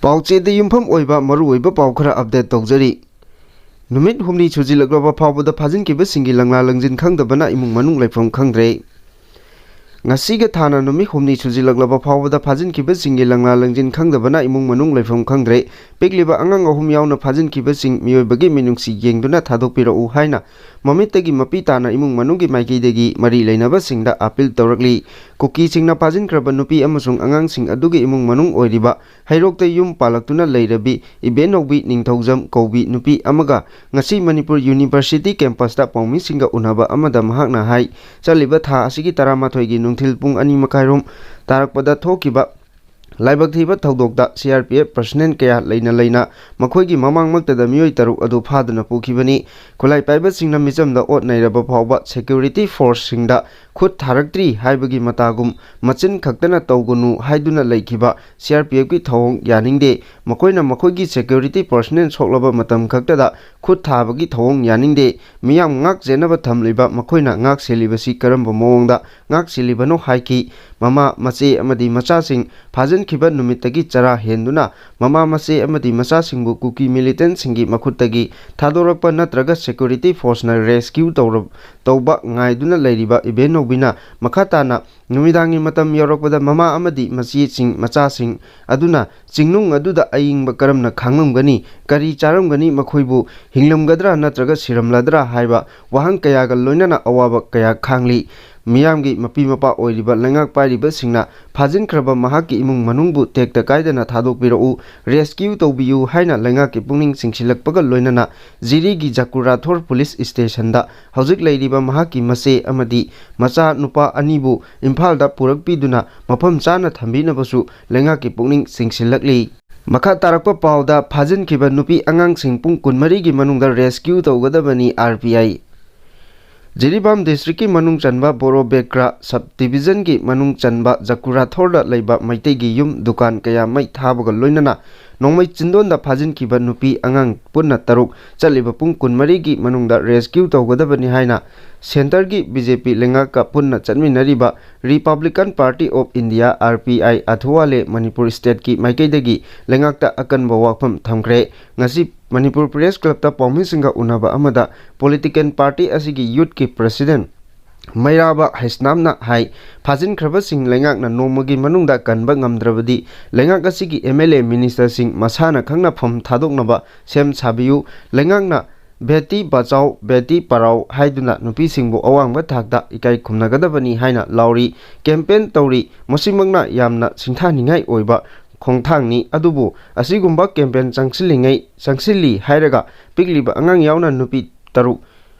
ꯄꯥꯎꯆꯦꯗ ꯌꯨꯝꯐꯝ ꯑꯣꯏꯕ ꯃꯔꯨꯑꯣꯏꯕ ꯄꯥꯎ ꯈꯔ ꯑꯞꯗꯦꯠ ꯇꯧꯖꯔꯤ꯫ ꯅꯨꯃꯤꯠ ꯍꯨꯝꯅꯤ ꯁꯨꯖꯤꯜꯂꯛꯂꯕ ꯐꯥꯎꯕꯗ ꯐꯥꯖꯤꯟꯈꯤꯕꯁꯤꯡꯒꯤ ꯂꯪꯂꯥ ꯂꯪꯖꯤꯟ ꯈꯪꯗꯕꯅ ꯏꯃꯨꯡ ꯃꯅꯨꯡ ꯂꯩꯐꯝ ꯈꯪꯗ꯭ꯔꯦ꯫ ꯉꯁꯤꯒ ꯊꯥꯅ ꯅꯨꯃꯤꯠ ꯍꯨꯝꯅꯤ ꯁꯨꯖꯤꯜꯂꯛꯂꯕ ꯐꯥꯎꯕꯗ ꯐꯥꯖꯤꯟꯈꯤꯕꯁꯤꯡꯒꯤ ꯂꯪꯂꯥ ꯂꯪꯖꯤꯟ ꯈꯪꯗꯕꯅ ꯏꯃꯨꯡ ꯃꯅꯨꯡ ꯂꯩꯐꯝ ꯈꯪꯗ꯭ꯔꯦ꯫ ꯄꯤꯛꯂꯤꯕ ꯑꯉꯥꯡ 3 ꯌꯥꯎꯅ ꯐꯥꯖꯤꯟꯈꯤꯕꯁꯤꯡ ꯃꯤꯑꯣꯏꯕꯒꯤ ꯃꯤꯅꯨꯡꯁꯤ ꯌꯦꯡꯗꯨꯅ ꯊꯥꯗꯣꯛꯄꯤꯔꯛꯎ ꯍꯥꯏꯅ ꯃꯃꯤꯠꯇꯒꯤ ꯃꯄꯤ ꯇꯥꯅ ꯏꯃꯨꯡ ꯃꯅꯨꯡꯒꯤ ꯃꯥꯏꯀꯩꯗꯒꯤ ꯃꯔꯤ ꯂꯩꯅꯕꯁꯤꯡꯗ ꯑꯄꯤꯜ ꯇꯧꯔꯛꯂꯤ꯫ ꯀꯨꯀꯤꯁꯤꯡꯅ ꯐꯥꯖꯤꯟꯈ꯭ꯔꯕ ꯅꯨꯄꯤ ꯑꯃꯁꯨꯡ ꯑꯉꯥꯡꯁꯤꯡ ꯑꯗꯨꯒꯤ ꯏꯃꯨꯡ ꯃꯅꯨꯡ ꯑꯣꯏꯔꯤꯕ ꯍꯩꯔꯣꯛꯇ ꯌꯨꯝ ꯄꯥꯜꯂꯛꯇꯨꯅ ꯂꯩꯔꯕꯤ ꯏꯕꯦꯟꯅꯧꯕꯤ ꯅꯤꯡꯊꯧꯖꯝ ꯀꯧꯕꯤ ꯅꯨꯄꯤ ꯑꯃꯒ ꯉꯁꯤ ꯃꯅꯤꯄꯨꯔ ꯌꯨꯅꯤꯚꯔꯁꯤꯇꯤ ꯀꯦꯝꯄꯁꯇ ꯄꯥꯎꯃꯤꯁꯤꯡꯒ ꯎꯅꯕ ꯑꯃꯗ ꯃꯍꯥꯛꯅ ꯍꯥꯏ ꯆꯠꯂꯤꯕ ꯊꯥ ꯑꯁꯤꯒꯤ 12ꯒꯤ ꯅꯨꯡꯊꯤꯜ ꯄꯨꯡ 2:30 ꯇꯥꯔꯛꯄꯗ ꯊꯣꯛꯈꯤꯕ ꯂꯥꯏꯕꯛ ꯊꯤꯕ ꯊꯧꯗꯣꯛꯇ CRPF ꯄꯔꯁꯣꯅꯦꯜ ꯀꯌꯥ ꯂꯩꯅ ꯃꯈꯣꯏꯒꯤ ꯃꯃꯥꯡꯃꯛꯇꯗ ꯃꯤꯑꯣꯏ 3 ꯑꯗꯨ ꯐꯥꯗꯨꯅ ꯄꯨꯈꯤꯕꯅꯤ꯫ ꯈꯨꯠꯂꯥꯏ ꯄꯥꯏꯕꯁꯤꯡꯅ ꯃꯤꯆꯝꯗ ꯑꯣꯠ ꯅꯩꯔꯕ ꯐꯥꯎꯕ ꯁꯦꯀ꯭ꯌꯨꯔꯤꯇꯤ ꯐꯣꯔꯁꯁꯤꯡꯗ ꯈꯨꯠ ꯊꯥꯔꯛꯇ꯭ꯔꯤ ꯍꯥꯏꯕꯒꯤ ꯃꯇꯥꯒꯨꯝ ꯃꯆꯤꯟ ꯈꯛꯇꯅ ꯇꯧꯒꯅꯨ ꯍꯥꯏꯗꯨꯅ ꯂꯩꯈꯤꯕ CRPFꯀꯤ ꯊꯧꯑꯣꯡ ꯌꯥꯅꯤꯡꯗꯦ꯫ ꯃꯈꯣꯏꯅ ꯃꯈꯣꯏꯒꯤ ꯁꯦꯀ꯭ꯌꯨꯔꯤꯇꯤ ꯄꯔꯁꯣꯅꯦꯜ ꯁꯣꯛꯂꯕ ꯃꯇꯝ ꯈꯛꯇꯗ ꯈꯨꯠ ꯊꯥꯕꯒꯤ ꯊꯧꯑꯣꯡ ꯌꯥꯅꯤꯡꯗꯦ꯫ ꯃꯤꯌꯥꯝ ꯉꯥꯛ ꯆꯦꯟꯅꯕ ꯊꯝꯂꯤꯕ ꯃꯈꯣꯏꯅ ꯉꯥꯛ ꯁꯦꯜꯂꯤꯕꯁꯤ ꯀꯔꯝꯕ ꯃꯑꯣꯡꯗ ꯉꯥꯛ ꯁꯦꯜꯂꯤꯕꯅꯣ ꯍꯥꯏꯈꯤ꯫ ꯃꯃꯥ ꯃꯆꯦ ꯑꯃꯗꯤ ꯃꯆꯥꯁꯤꯡ ꯐꯥꯖꯤꯟꯈꯤꯕ ꯅꯨꯃꯤꯠꯇꯒꯤ ꯆꯔꯥ ꯍꯦꯟꯗꯨꯅ ꯃꯃꯥ ꯃꯆꯦ ꯑꯃꯗꯤ ꯃꯆꯥꯁꯤꯡꯕꯨ ꯀꯨꯀꯤ ꯃꯤꯂꯤꯇꯦꯟꯠꯁꯤꯡꯒꯤ ꯃꯈꯨꯠꯇꯒꯤ ꯊꯥꯗꯣꯔꯛꯄ ꯅꯠꯇ꯭ꯔꯒ ꯁꯦꯀ꯭ꯌꯨꯔꯤꯇꯤ ꯐꯣꯔꯁꯅ ꯔꯦꯁꯀ꯭ꯌꯨ ꯇꯧꯕ ꯉꯥꯏꯗꯨꯅ ꯂꯩꯔꯤꯕ ꯏꯕꯦꯟꯅꯧꯕꯤꯅ ꯃꯈꯥ ꯇꯥꯅ ꯅꯨꯃꯤꯗꯥꯡꯒꯤ ꯃꯇꯝ ꯌꯧꯔꯛꯄꯗ ꯃꯃꯥ ꯑꯃꯗꯤ ꯃꯆꯦꯁꯤꯡ ꯃꯆꯥꯁꯤꯡ ꯑꯗꯨꯅ ꯆꯤꯡꯅꯨꯡ ꯑꯗꯨꯗ ꯑꯏꯪꯕ ꯀꯔꯝꯅ ꯈꯥꯡꯂꯝꯒꯅꯤ, ꯀꯔꯤ ꯆꯥꯔꯝꯒꯅꯤ, ꯃꯈꯣꯏꯕꯨ ꯍꯤꯡꯂꯝꯒꯗ꯭ꯔꯥ ꯅꯠꯇ꯭ꯔꯒ ꯁꯤꯔꯝꯂꯗ꯭ꯔꯥ ꯍꯥꯏꯕ ꯋꯥꯍꯪ ꯀꯌꯥꯒ ꯂꯣꯏꯅꯅ ꯑꯋꯥꯕ ꯀꯌꯥ ꯈꯥꯡꯂꯤ꯫ ꯃꯤꯌꯥꯝꯒꯤ ꯃꯄꯤ ꯃꯄꯥ ꯑꯣꯏꯔꯤꯕ ꯂꯩꯉꯥꯛ ꯄꯥꯏꯔꯤꯕꯁꯤꯡꯅ ꯐꯥꯖꯤꯟꯈ꯭ꯔꯕ ꯃꯍꯥꯛꯀꯤ ꯏꯃꯨꯡ ꯃꯅꯨꯡꯕꯨ ꯇꯦꯛꯇ ꯀꯥꯏꯗꯅ ꯊꯥꯗꯣꯛꯄꯤꯔꯛꯎ, ꯔꯦꯁꯀ꯭ꯌꯨ ꯇꯧꯕꯤꯌꯨ ꯍꯥꯏꯅ ꯂꯩꯉꯥꯛꯀꯤ ꯄꯨꯛꯅꯤꯡ ꯆꯤꯡꯁꯤꯜꯂꯛꯄꯒ ꯂꯣꯏꯅꯅ ꯖꯤꯔꯤꯒꯤ ꯖꯀꯨꯔꯥꯊꯣꯔ ꯄꯨꯂꯤꯁ ꯁ꯭ꯇꯦꯁꯟꯗ ꯍꯧꯖꯤꯛ ꯂꯩꯔꯤꯕ ꯃꯍꯥꯛꯀꯤ ꯃꯆꯦ ꯑꯃꯗꯤ ꯃꯆꯥ ꯅꯨꯄꯥ 2ꯕꯨ ꯏꯝꯐꯥꯜꯗ ꯄꯨꯔꯛꯄꯤꯗꯨꯅ ꯃꯐꯝ ꯆꯥꯅ ꯊꯝꯕꯤꯅꯕꯁꯨ ꯂꯩꯉꯥꯛꯀꯤ ꯄꯨꯛꯅꯤꯡ ꯆꯤꯡꯁꯤꯜꯂꯛꯂꯤ꯫ ꯃꯈꯥ ꯇꯥꯔꯛꯄ ꯄꯥꯎꯗ ꯐꯥꯖꯤꯟꯈꯤꯕ ꯅꯨꯄꯤ ꯑꯉꯥꯡꯁꯤꯡ ꯄꯨꯡ 24ꯒꯤ ꯃꯅꯨꯡꯗ ꯔꯦꯁꯀ꯭ꯌꯨ ꯇꯧꯒꯗꯕꯅꯤ꯫ RPI ꯖꯤꯔꯤꯕꯥꯝ ꯗꯤꯁꯇ꯭ꯔꯤꯛꯀꯤ ꯃꯅꯨꯡ ꯆꯟꯕ ꯕꯣꯔꯣꯕꯦꯀ꯭ꯔꯥ ꯁꯕ ꯗꯤꯚꯤꯖꯟꯒꯤ ꯃꯅꯨꯡ ꯆꯟꯕ ꯖꯀꯨꯔꯥꯊꯣꯔꯗ ꯂꯩꯕ ꯃꯩꯇꯩꯒꯤ ꯌꯨꯝ ꯗꯨꯀꯥꯟ ꯀꯌꯥ ꯃꯩ ꯊꯥꯕꯒ ꯂꯣꯏꯅꯅ ꯅꯣꯡꯃꯩ ꯆꯤꯟꯗꯣꯟꯗ ꯐꯥꯖꯤꯟꯈꯤꯕ ꯅꯨꯄꯤ ꯑꯉꯥꯡ ꯄꯨꯟꯅ 3 ꯆꯠꯂꯤꯕ ꯄꯨꯡ 24ꯒꯤ ꯃꯅꯨꯡꯗ ꯔꯦꯁꯀ꯭ꯌꯨ ꯇꯧꯒꯗꯕꯅꯤ ꯍꯥꯏꯅ ꯁꯦꯟꯇꯔꯒꯤ BJP ꯂꯩꯉꯥꯛꯀ ꯄꯨꯟꯅ ꯆꯠꯃꯤꯟꯅꯔꯤꯕ republican party of India RPI ꯑꯊꯨꯋꯥꯂꯦ ꯃꯅꯤꯄꯨꯔ ꯁ꯭ꯇꯦꯠꯀꯤ ꯃꯥꯏꯀꯩꯗꯒꯤ ꯂꯩꯉꯥꯛꯇ ꯑꯀꯟꯕ ꯋꯥꯐꯝ ꯊꯝꯈ꯭ꯔꯦ꯫ ꯉꯁꯤ ꯃꯅꯤꯄꯨꯔ ꯄ꯭ꯔꯦꯁ ꯀ꯭ꯂꯕꯇ ꯄꯥꯎꯃꯤꯁꯤꯡꯒ ꯎꯅꯕ ꯑꯃꯗ ꯄꯣꯂꯤꯇꯤꯀꯦꯜ ꯄꯥꯔꯇꯤ ꯑꯁꯤꯒꯤ ꯌꯨꯠꯀꯤ ꯄ꯭ꯔꯁꯤꯗꯦꯟꯠ ꯃꯩꯔꯥꯕ ꯍꯩꯁꯅꯥꯝꯅ ꯍꯥꯏ ꯐꯥꯖꯤꯟꯈ꯭ꯔꯕꯁꯤꯡ ꯂꯩꯉꯥꯛꯅ ꯅꯣꯡꯃꯒꯤ ꯃꯅꯨꯡꯗ ꯀꯟꯕ ꯉꯝꯗ꯭ꯔꯕꯗꯤ ꯂꯩꯉꯥꯛ ꯑꯁꯤꯒꯤ MLA ꯃꯤꯅꯤꯁꯇꯔꯁꯤꯡ ꯃꯁꯥꯅ ꯈꯪꯅ ꯐꯝ ꯊꯥꯗꯣꯛꯅꯕ ꯁꯦꯝ ꯁꯥꯕꯤꯌꯨ꯫ ꯂꯩꯉꯥꯛꯅ ꯕꯦꯇꯤ ꯕꯆꯥꯎ ꯕꯦꯇꯤ ꯄꯔꯥꯎ ꯍꯥꯏꯗꯨꯅ ꯅꯨꯄꯤꯁꯤꯡꯕꯨ ꯑꯋꯥꯡꯕ ꯊꯥꯛꯇ ꯏꯀꯥꯏ ꯈꯨꯝꯅꯒꯗꯕꯅꯤ ꯍꯥꯏꯅ ꯂꯥꯎꯔꯤ, ꯀꯦꯝꯄꯦꯟ ꯇꯧꯔꯤ꯫ ꯃꯁꯤꯃꯛꯅ ꯌꯥꯝꯅ ꯁꯤꯡꯊꯥꯅꯤꯡꯉꯥꯏ ꯑꯣꯏꯕ ꯈꯣꯡꯊꯥꯡꯅꯤ, ꯑꯗꯨꯕꯨ ꯑꯁꯤꯒꯨꯝꯕ ꯀꯦꯝꯄꯦꯟ ꯆꯪꯁꯤꯜꯂꯤ ꯍꯥꯏꯔꯒ ꯄꯤꯛꯂꯤꯕ ꯑꯉꯥꯡ ꯌꯥꯎꯅ ꯅꯨꯄꯤ 3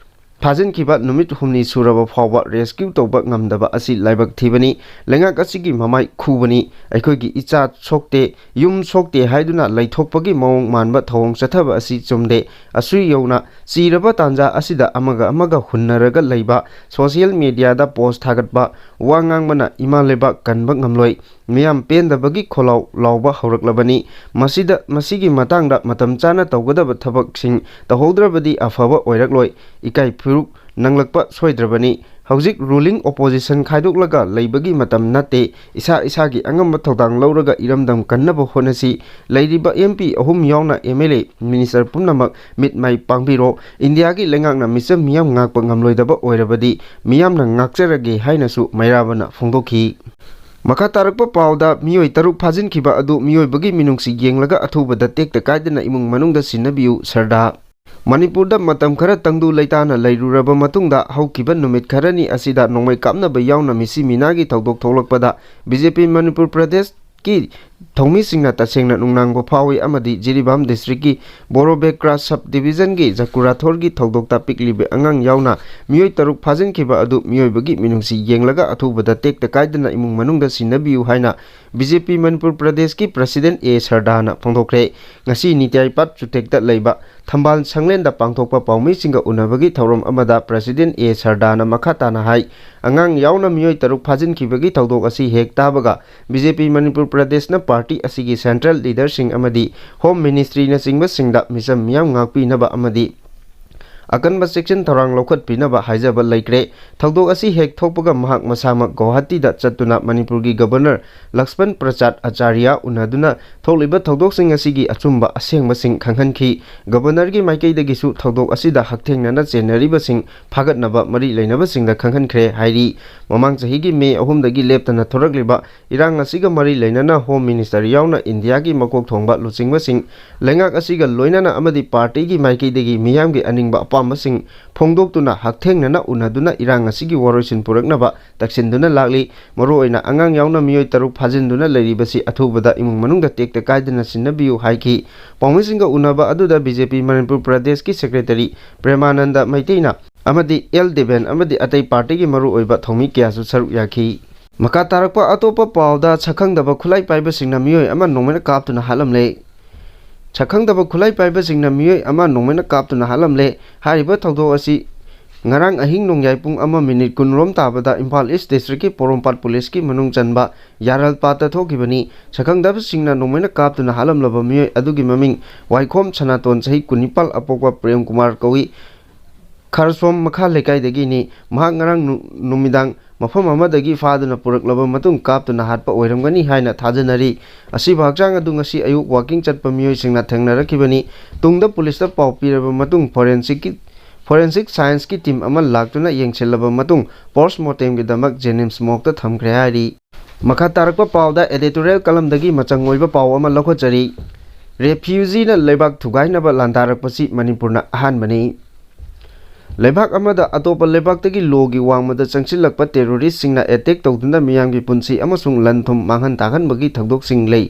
ꯐꯥꯖꯤꯟꯈꯤꯕ ꯅꯨꯃꯤꯠ 4 ꯁꯨꯔꯕ ꯐꯥꯎꯕ ꯔꯦꯁꯀ꯭ꯌꯨ ꯇꯧꯕ ꯉꯝꯗꯕ ꯑꯁꯤ ꯂꯥꯏꯕꯛ ꯊꯤꯕꯅꯤ꯫ ꯂꯩꯉꯥꯛ ꯑꯁꯤꯒꯤ ꯃꯃꯥꯏ ꯈꯨꯕꯅꯤ꯫ ꯑꯩꯈꯣꯏꯒꯤ ꯏꯆꯥ ꯁꯣꯛꯇꯦ, ꯌꯨꯝ ꯁꯣꯛꯇꯦ ꯍꯥꯏꯗꯨꯅ ꯂꯩꯊꯣꯛꯄꯒꯤ ꯃꯑꯣꯡ ꯃꯥꯟꯕ ꯊꯧꯑꯣꯡ ꯆꯠꯊꯕ ꯑꯁꯤ ꯆꯨꯝꯗꯦ꯫ ꯑꯁꯨꯛ ꯌꯧꯅ ꯆꯤꯔꯕ ꯇꯥꯟꯖꯥ ꯑꯁꯤꯗ ꯑꯃꯒ ꯑꯃꯒ ꯍꯨꯟꯅꯔꯒ ꯂꯩꯕ, ꯁꯣꯁꯤꯌꯦꯜ ꯃꯤꯗꯤꯌꯥꯗ ꯄꯣꯁꯠ ꯊꯥꯒꯠꯄ, ꯋꯥ ꯉꯥꯡꯕꯅ ꯏꯃꯥ ꯂꯩꯕꯥꯛ ꯀꯟꯕ ꯉꯝꯂꯣꯏ꯫ ꯃꯤꯌꯥꯝ ꯄꯦꯟꯗꯕꯒꯤ ꯈꯣꯜꯂꯥꯎ ꯂꯥꯎꯕ ꯍꯧꯔꯛꯂꯕꯅꯤ꯫ ꯃꯁꯤꯒꯤ ꯃꯇꯥꯡꯗ ꯃꯇꯝ ꯆꯥꯅ ꯇꯧꯒꯗꯕ ꯊꯕꯛꯁꯤꯡ ꯇꯧꯍꯧꯗ꯭ꯔꯕꯗꯤ ꯑꯐꯕ ꯑꯣꯏꯔꯛꯂꯣꯏ, ꯏꯀꯥꯏ ꯐꯨꯔꯨꯞ ꯅꯪꯂꯛꯄ ꯁꯣꯏꯗ꯭ꯔꯕꯅꯤ꯫ ꯍꯧꯖꯤꯛ ꯔꯨꯂꯤꯡ ꯑꯣꯄꯣꯖꯤꯁꯟ ꯈꯥꯏꯗꯣꯛꯂꯒ ꯂꯩꯕꯒꯤ ꯃꯇꯝ ꯅꯠꯇꯦ꯫ ꯏꯁꯥ ꯏꯁꯥꯒꯤ ꯑꯉꯝꯕ ꯊꯧꯗꯥꯡ ꯂꯧꯔꯒ ꯏꯔꯝꯗꯝ ꯀꯟꯅꯕ ꯍꯣꯠꯅꯁꯤ꯫ ꯂꯩꯔꯤꯕ MP 3 ꯌꯥꯎꯅ MLA ꯃꯤꯅꯤꯁꯇꯔ ꯄꯨꯝꯅꯃꯛ ꯃꯤꯠ ꯃꯥꯏ ꯄꯥꯡꯕꯤꯔꯣ꯫ ꯏꯟꯗꯤꯌꯥꯒꯤ ꯂꯩꯉꯥꯛꯅ ꯃꯤꯆꯝ ꯃꯤꯌꯥꯝ ꯉꯥꯛꯄ ꯉꯝꯂꯣꯏꯗꯕ ꯑꯣꯏꯔꯕꯗꯤ ꯃꯤꯌꯥꯝꯅ ꯉꯥꯛꯆꯔꯒꯦ ꯍꯥꯏꯅꯁꯨ ꯃꯩꯔꯥꯕꯅ ꯐꯣꯡꯗꯣꯛꯈꯤ꯫ ꯃꯈꯥ ꯇꯥꯔꯛꯄ ꯄꯥꯎꯗ ꯃꯤꯑꯣꯏ 3 ꯐꯥꯖꯤꯟꯈꯤꯕ ꯑꯗꯨ ꯃꯤꯑꯣꯏꯕꯒꯤ ꯃꯤꯅꯨꯡꯁꯤ ꯌꯦꯡꯂꯒ ꯑꯊꯨꯕꯗ ꯇꯦꯛꯇ ꯀꯥꯏꯗꯅ ꯏꯃꯨꯡ ꯃꯅꯨꯡꯗ ꯁꯤꯟꯅꯕꯤꯌꯨ꯫ ꯁꯔꯗꯥ ꯃꯅꯤꯄꯨꯔꯗ ꯃꯇꯝ ꯈꯔ ꯇꯪꯗꯨ ꯂꯩꯇꯥꯅ ꯂꯩꯔꯨꯔꯕ ꯃꯇꯨꯡꯗ ꯍꯧꯈꯤꯕ ꯅꯨꯃꯤꯠ ꯈꯔꯅꯤ ꯑꯁꯤꯗ ꯅꯣꯡꯃꯩ ꯀꯥꯞꯅꯕ ꯌꯥꯎꯅ ꯃꯤꯁꯤ ꯃꯤꯅꯥꯒꯤ ꯊꯧꯗꯣꯛ ꯊꯣꯛꯂꯛꯄꯗ BJP ꯃꯅꯤꯄꯨꯔ ꯄ꯭ꯔꯗꯦꯁꯀꯤ ꯊꯧꯃꯤꯁꯤꯡꯅ ꯇꯁꯦꯡꯅ ꯅꯨꯡꯅꯥꯡꯕ ꯐꯥꯎꯏ ꯑꯃꯗꯤ ꯖꯤꯔꯤꯕꯥꯝ ꯗꯤꯁꯇ꯭ꯔꯤꯛꯀꯤ ꯕꯣꯔꯣꯕꯦꯀ꯭ꯔꯥ ꯁꯕ ꯗꯤꯚꯤꯖꯟꯒꯤ ꯖꯀꯨꯔꯥꯊꯣꯔꯒꯤ ꯊꯧꯗꯣꯛꯇ ꯄꯤꯛꯂꯤꯕ ꯑꯉꯥꯡ ꯌꯥꯎꯅ ꯃꯤꯑꯣꯏ 3 ꯐꯥꯖꯤꯟꯈꯤꯕ ꯑꯗꯨ ꯃꯤꯑꯣꯏꯕꯒꯤ ꯃꯤꯅꯨꯡꯁꯤ ꯌꯦꯡꯂꯒ ꯑꯊꯨꯕꯗ ꯇꯦꯛꯇ ꯀꯥꯏꯗꯅ ꯏꯃꯨꯡ ꯃꯅꯨꯡꯗ ꯁꯤꯟꯅꯕꯤꯌꯨ ꯍꯥꯏꯅ BJP ꯃꯅꯤꯄꯨꯔ ꯄ꯭ꯔꯗꯦꯁꯀꯤ ꯄ꯭ꯔꯁꯤꯗꯦꯟꯠ ꯁꯔꯗꯥꯅ ꯐꯣꯡꯗꯣꯛꯈ꯭ꯔꯦ꯫ ꯉꯁꯤ ꯅꯤꯇ꯭ꯌꯥꯏꯄꯥꯠ ꯆꯨꯇꯦꯛꯇ ꯂꯩꯕ ꯊꯝꯕꯥꯜ ꯁꯪꯂꯦꯟꯗ ꯄꯥꯡꯊꯣꯛꯄ ꯄꯥꯎꯃꯤꯁꯤꯡꯒ ꯎꯅꯕꯒꯤ ꯊꯧꯔꯝ ꯑꯃꯗ ꯄ꯭ꯔꯁꯤꯗꯦꯟꯠ ꯁꯔꯗꯥꯅ ꯃꯈꯥ ꯇꯥꯅ ꯍꯥꯏ ꯑꯉꯥꯡ ꯌꯥꯎꯅ ꯃꯤꯑꯣꯏ 3 ꯐꯥꯖꯤꯟꯈꯤꯕꯒꯤ ꯊꯧꯗꯣꯛ ꯑꯁꯤ ꯍꯦꯛ ꯇꯥꯕꯒ BJP ꯃꯅꯤꯄꯨꯔ ꯄ꯭ꯔꯗꯦꯁꯅ ꯄꯥꯔꯇꯤ ꯑꯁꯤꯒꯤ ꯁꯦꯟꯇ꯭ꯔꯦꯜ ꯂꯤꯗꯔꯁꯤꯡ ꯑꯃꯗꯤ ꯍꯣꯝ ꯃꯤꯅꯤꯁꯇ꯭ꯔꯤꯅꯆꯤꯡꯕꯁꯤꯡꯗ ꯃꯤꯆꯝ ꯃꯤꯌꯥꯝ ꯉꯥꯛꯄꯤꯅꯕ ꯑꯃꯗꯤ अकनबा सेक्शन थौरांग लौखटपिनबा हाइजबा लेख्रे थौदोक असि हेक थोकपगा महक मसामक गुवाहाटीदा चत्तुना मणिपुरगी गवर्नर लक्ष्मण प्रसाद आचार्य उनदुना थोकलिबा थौदोकसिंग असिगी अचुम्बा असेंगबसिंग खंगहनखि गवर्नरगी माइकैदगिसु थौदोक असिदा हकथेंगनना चेनरिबसिंग फागतनबा मरि लेनबसिंगदा खंगहनख्रे हाइरि ममांग चहिगी मे 3 दगी लेप्तना थोरकलिबा इरांग असिगा मरि लेनना होम मिनिस्टर यावना इंडिया की मकोक थोंगबा लुचिंगबसिंग लेंगाक असिगा लोइनना अमदि पार्टीगी माइकैदगी मियामगी अनिंगबा अपामबसिंग फोंदोक्तुना हकथेंगनना उनदुना इरांग असिगी वरोइसिन पुरकनबा तक्सिनदुना लागली मरोइना अंगांग यावना मियोइ तरुक फाजिनदुना लेरिबसि अथुबदा इमुंग मनुंगदा टेक्ता कायदना सिन्नबियु हाइखि पाउमिसिंगा उनबा अदुदा बीजेपी मणिपुर प्रदेश की सेक्रेटरी प्रेमानंद मैतेना अमदि एल देवेन अमदि अतै पार्टी की मरुओइबा थौमी क्यासु सरुक याखि मका तारकपा अतोपा पाउदा छखंगदबा खुलाई पाइबसिंगना मियोइ अमा नोंमेना कापतुना हालमले छखंगदबा खुलाई पाइबसिंगना मियोइ अमा नोंमेना कापतुना हालमले हारिबा थौदोक असि ngarang ahing nongyai pung ama minute kunrom tabada Imphal East District ki Porompat Police ki manung chanba yaral pata thokibani sakhangdab singna nomaina kaptuna halam laba mioi adugi maming waikhom chanaton sahi kunipal apokwa Prem Kumar kawi kharsom makha lekai dagi ni mahak ngarang numidang mafam amadagi faduna puraklaba matung kaptuna hatpa oiramgani haina thajanari asi bhakchang adu ngasi ayuk walking chatpa mioi singna thengnarakibani tungda police ta pau piraba matung forensic science की team अमल लाक्तुना येंगसेलबा मतुंग postmortem की दमक जेनिम्स मोक्ता थमख्रे हारी मखा तारकपा पावदा editorial कलमदगी मचंग ओइबा पाव अमा लखोचरी refugee ना लेबाक थुगाइनबा लांदारकपसि मणिपुरना अहानबनी लेबाक अमदा अतोप लेबाकतगी लोगी वांगमदा चंगसिलकपा terrorist सिंगना attack तौदुना मियांगी पुंसी अमसुंग लनथुम मांगहन तागहनबगी थगदोक सिंग लै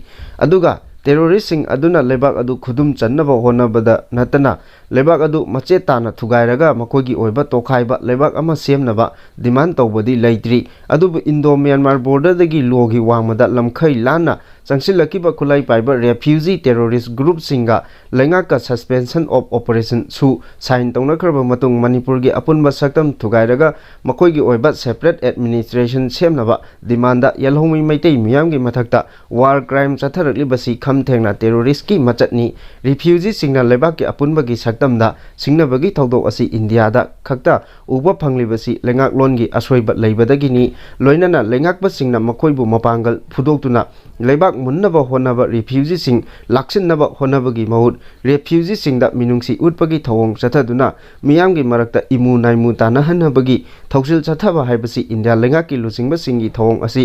अदुगा टेररिस्ट सिंग अदुना लेबाक अदु खुदुम चन्नबा होनबदा नतना लेबाक अदु मचे ताना थुगाइरगा मखोगी ओइबा तोखाइबा लेबाक अमा सेमनबा डिमांड तौबदी लैत्रि अदुबु इंडो म्यांमार बॉर्डर दगी लोगी वांगमदा लमखै लाना चंगसिलकिबा खुलाई पाइबा रेफ्यूजी टेररिस्ट ग्रुप सिंगा लेंगाका सस्पेंशन ऑफ ऑपरेशन सु साइन तौनखरबा मतुंग मणिपुर की अपुनबा सक्तम थुगाइरगा मखोगी ओइबा सेपरेट एडमिनिस्ट्रेशन सेमनबा डिमांड यलहोमी मैतै मियामगी मथक्ता वार क्राइम चथरकलिबसि खमथेंगना टेररिस्ट की मचटनी रेफ्यूजी सिंगना लेबाक की अपुनबगी सक्तमदा सिंगनबगी थौदोक असि इंडिया दा खक्ता उबा फंगलिबसि लेंगाक लोनगी असोइबा लैबदगिनी लोइनना लेंगाकबा सिंगना मखोइबु मपांगल फुदोक्तुना लेबाक मुन्नबा होनबा रेफ्यूजी सिंग लाक्सिनबा होनबगी महुत रेफ्यूजी सिंगदा मिनुंगसी उटपगी थवोंग चथदुना मियामगी मरक्ता इमु नाइमु तानहनबगी थौसिल चथबा हाइबसि इंडिया लेंगाकी लुचिंगबा सिंगी थवोंग असि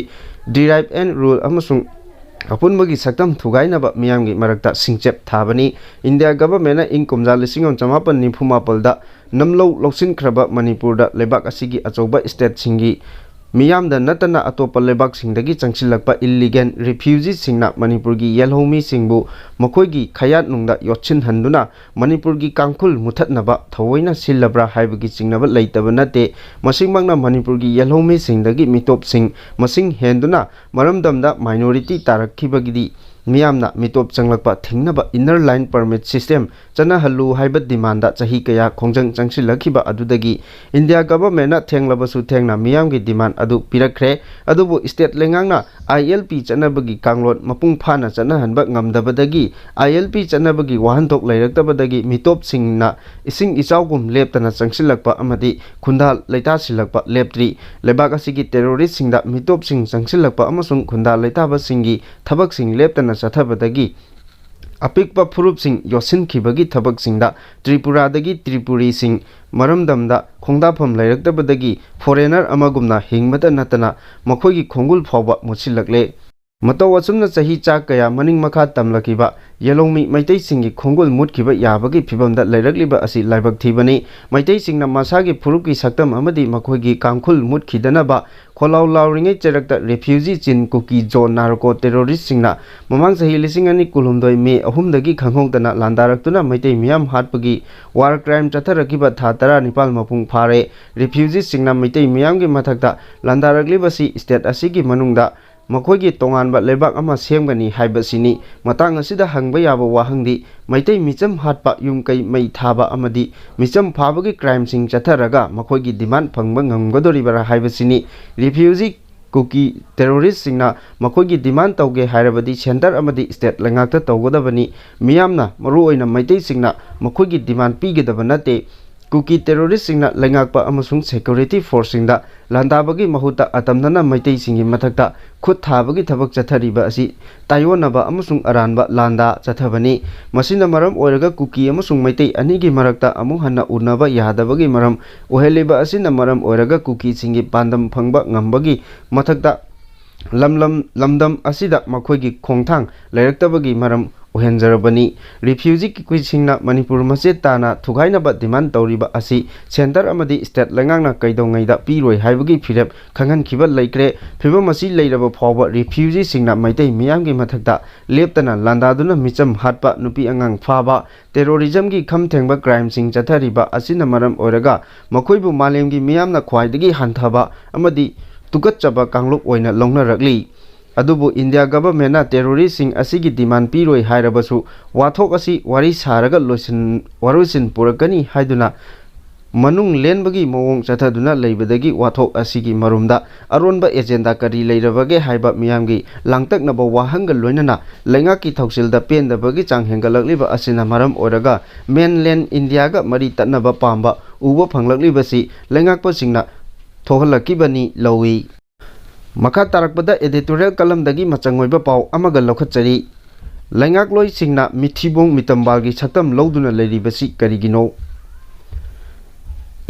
डिराइव एंड रूल अमसुंग अपुनबगी सक्तम थुगाइनबा मियामगी मरक्ता सिंगचेप थाबनी इंडिया गवर्नमेंट इंग कुमजा 1994 दा नमलौ लौसिनख्रबा मणिपुरदा लेबाक असिगी अचौबा स्टेट सिंगी मियामदा नतना अतोप लेबाक सिंगदगी चंगसिलकपा इल्लीगल रेफ्यूजी सिंगना मणिपुरगी येलहोमी सिंगबु मखोइगी खयात नुंगदा योचिन हंदुना मणिपुरगी कांखुल मुथतनबा थवोइना सिल्लब्रा हाइबगी चिंगनबा लैतबा नते मसिंगमंगना मणिपुरगी येलहोमी सिंगदगी मिटोप सिंग मसिंग हेंदुना मरमदमदा माइनॉरिटी तारखिबगिदी मियामना मिटोप चंगलकपा थिंगनबा इनर लाइन परमिट सिस्टम चना हल्लु हाइबा डिमांड चाही कया खोंजंग चंगसिलखिबा अदुदगी इंडिया गवर्नमेंट थेंगलबसु थेंगना मियामगी डिमांड अदु पिरखरे अदुबु स्टेट लेंगांगना आईएलपी चनबगी कांगलोन मपुंग फाना चनहनबा ngamdabadagi ILP चनबगी वाहनथोक लैरक्तबदगी मिटोप सिंगना इसिंग इचाउगुम लेप्तना चंगसिलकपा अमदि खुंदा लैता सिलकपा लेप्त्री लेबाक असिगी टेररिस्ट सिंगदा मिटोप सिंग चंगसिलकपा अमसुंग खुंदा लैताबा सिंगी थबक सिंग लेप्तना चथबदगी अपिकपा फुरुप सिंग योसिनखिबगी थबक सिंगदा त्रिपुरादगी त्रिपुरी सिंग मरमदमदा खोंदाफम लैरक्तबदगी फॉरेनर अमगुमना हिंगमदा नतना मखोगी खोंगुल फावबा मुसिलकले मतौ असुमना चाही चा कया मनिंग मखा तमलकिबा येलोमी मैतै सिंगी खोंगुल मुटखिबा याबगी फिबमदा लैरकलिबा असि लाइबक थिबनी मैतै सिंगना मसागी फुरुपकी सक्तम अमदि मखोगी कांखुल मुटखिदनबा खोलाउ लाउरिङै चेरक्ता रेफ्यूजी चिन कुकी जोन नारको टेररिस्ट सिंगना ममांग सही लिसिंग अनि कुलुमदोय मे अहुमदगी खंगहोंगदना लांदारक्तुना मैतै मियाम हाटपगी वार क्राइम चथरकिबा था 19 मपुंग फारे रेफ्यूजी सिंगना मैतै मियामगी मथक्ता लांदारकलिबसि स्टेट असिगी मनुंगदा मखोगी तोंगानबा लेबाक अमा सेमगनी हाइबसिनी मतांग असिदा हंगबा याबा वाहंगदी मैतै मिचम हाटपा युमकै मै थाबा अमदि मिचम फाबगी क्राइम सिंग चथरगा मखोगी डिमांड फंगबा ngamgadoribara हाइबसिनी रिफ्यूजी कुकी टेररिस्ट सिंगना मखोगी डिमांड तौगे हाइरबदी सेंटर अमदि स्टेट लेंगाकता तौगदबनी मियामना मरुओइना मैतै सिंगना मखोगी डिमांड पीगदबा नते kuki terrorist-singna laingakpa amasung security force-singda landabagi mahuta atamdana maitai-singi mathakta khut thabagi thabak chathariba asi tayonaba amasung aranba landa chathabani masina maram oiraga kuki amasung maitai anigi marakta amu hanna unaba yadabagi maram oheliba asina maram oiraga kuki singi pandam phangba ngambagi mathakta lamdam asida makhoigi khongthang lairaktabagi maram ohenjarabani refugee kisingna manipur maset tana thugainaba demand tawriba asi center amadi state langangna kaidongaida piroi haibagi phirep khangankhiba laikre phibam asi leiraba phawba refugee singna maitai miyamgi mathakta leptana landaduna micham hatpa nupi angang phaba terrorism gi khamthengba crime sing chathariba asina maram oiraga makhoibu malemgi miyamna khwaidagi hanthaba amadi tukatchaba kangluk oina longnaragli adubu India government na terrorist sing asigi demand piroi hairabasu wathok asi wari saraga warusin purakani haiduna manung lenbagi mawong chathaduna leibadagi wathok asigi marumda aronba agenda kari leirabage haiba miyamgi langtaknaba wahanga loinana laingaki thausilda pendabagi chang hengalakliba asina maram oraga mainland India ga mari tatnaba pamba uba phanglaklibasi laingakpa singna thohalakibani lowi Makha tarakpada editorial kalamdagi machangoiba pau amaga lokhatchari laingakloi singna mithibong mitambalgi saktam loduna leiribasi karigino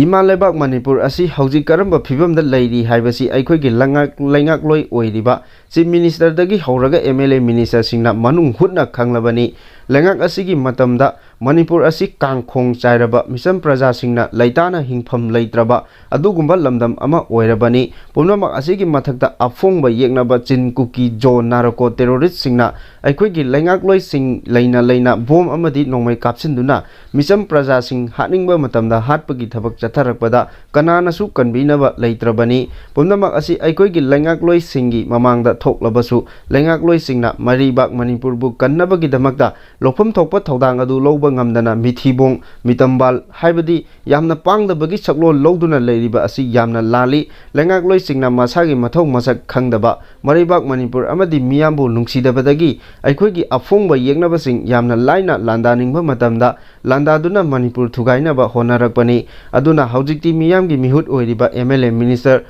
Ima lebak Manipur asi hauji karamba phibamda leiri haibasi aikhoigi laingakloi oiriba chief minister dagi hauraga MLA minister singna manung hutna khanglabani laingak asigi matamda Manipur asi kangkhong chairaba misam praja singna laitana hingpham leitraba adugumba lamdam ama oirabani pumnamak asigi mathakta afongba yeknaba chin kuki jo narako terrorist singna aikhoigi laingakloi sing leina bom amadi nongmai kapsinduna misam praja sing hatningba matamda hatpagi thabak chatharakpada kananasu kanbinaba leitrabani pumnamak asi aikhoigi laingakloi singi mamangda thoklabasu laingakloi singna maribak Manipur bu kannabagi damakta lokpham thokpa thodang adu loba ngamdana mithibong mitambal haibadi yamna pangdabagi saklo loduna leiriba asi yamna lali laingakloi singna masagi mathau masak khangdaba maribak Manipur amadi miyambu nungsidabadagi aikhoigi afongba yeknaba sing yamna laina landaningba matamda landaduna Manipur thugainaba honarakpani aduna haujikti miyamgi mihut oiriba MLA minister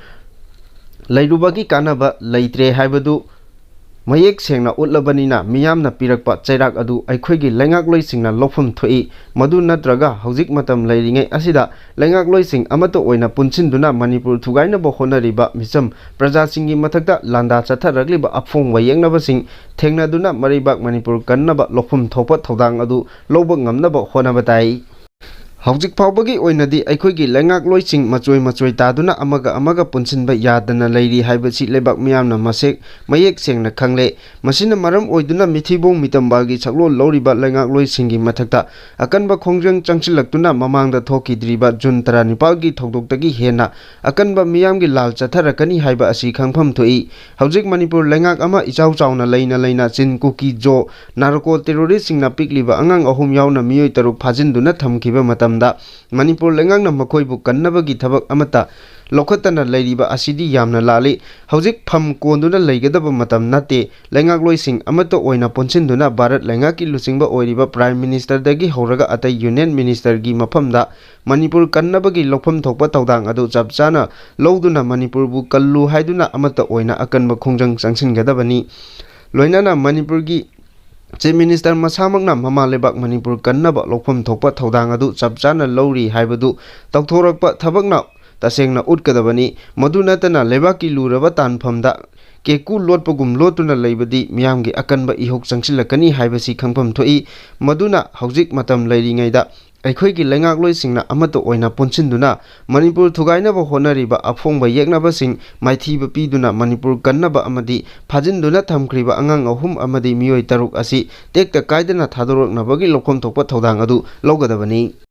lairubagi kanaba leitre haibadu mayek sengna utlabanina miyamna pirakpa chairak adu aikhoigi laingakloi singna lofum thoi madu natraga haujik matam leiringai asida laingakloi sing amato oina punchinduna Manipur thugainaba honariba misam praja singi mathakta landa chatharagliba afong wayengnaba sing thengnaduna maribak Manipur kannaba lofum thopa thodang adu loba ngamnaba honabatai Haujik phawbagi oinadi aikhoigi laingakloi sing machoi taduna amaga punsinba yadana leiri haibasi lebak miyamna masek mayek sengna khangle masina maram oiduna mithibong mitambalgi saklo loriba laingakloi singi mathakta Akanba Khongjang Changsillkadouri mamangda thokidriba June 19 gi thokdoktagi hena Akanba miyamgi lal chatharakani haiba asi khangpham thoi haujik Manipur laingak ama ichau chauna leina chin kuki jo narko terrorist singna pikliba angang ahum yauna Meoi taruk phajinduna thamkiba matam Manipur laingangna makhoibu kannabagi thabak amata lokhatana leiriba asidi yamna lali haujik pham konduna leigadaba matam nate laingakloi sing amato oina ponchinduna Bharat laingaki lusingba oiriba prime minister dagi horaga atai union minister gi maphamda Manipur kannabagi lokpham thokpa tawdang adu chapchana loduna Manipur bu kallu haiduna amata oina Akanba Khongjang Changsillkadouri loinana Manipur gi Chief Minister masamakna mama lebak Manipur kannaba lokpham thokpa thodang adu chapchana lori haibadu tawthorakpa thabakna tasengna utkadabani madunatana lebaki luraba tanphamda keku lotpagum lotuna leibadi miyamgi akanba ihok changsillakani haibasi khangpham thoi maduna haujik matam leiringaida aikhoigi laingakloi singna amato oina ponchinduna Manipur thugainaba honariba afongba yeknaba sing maithiba piduna Manipur kannaba amadi phajinduna thamkhriba angang ahum amadi Meoi taruk asi tekta kaidana thadoraknabagi lokhom thokpa thodang adu logadabani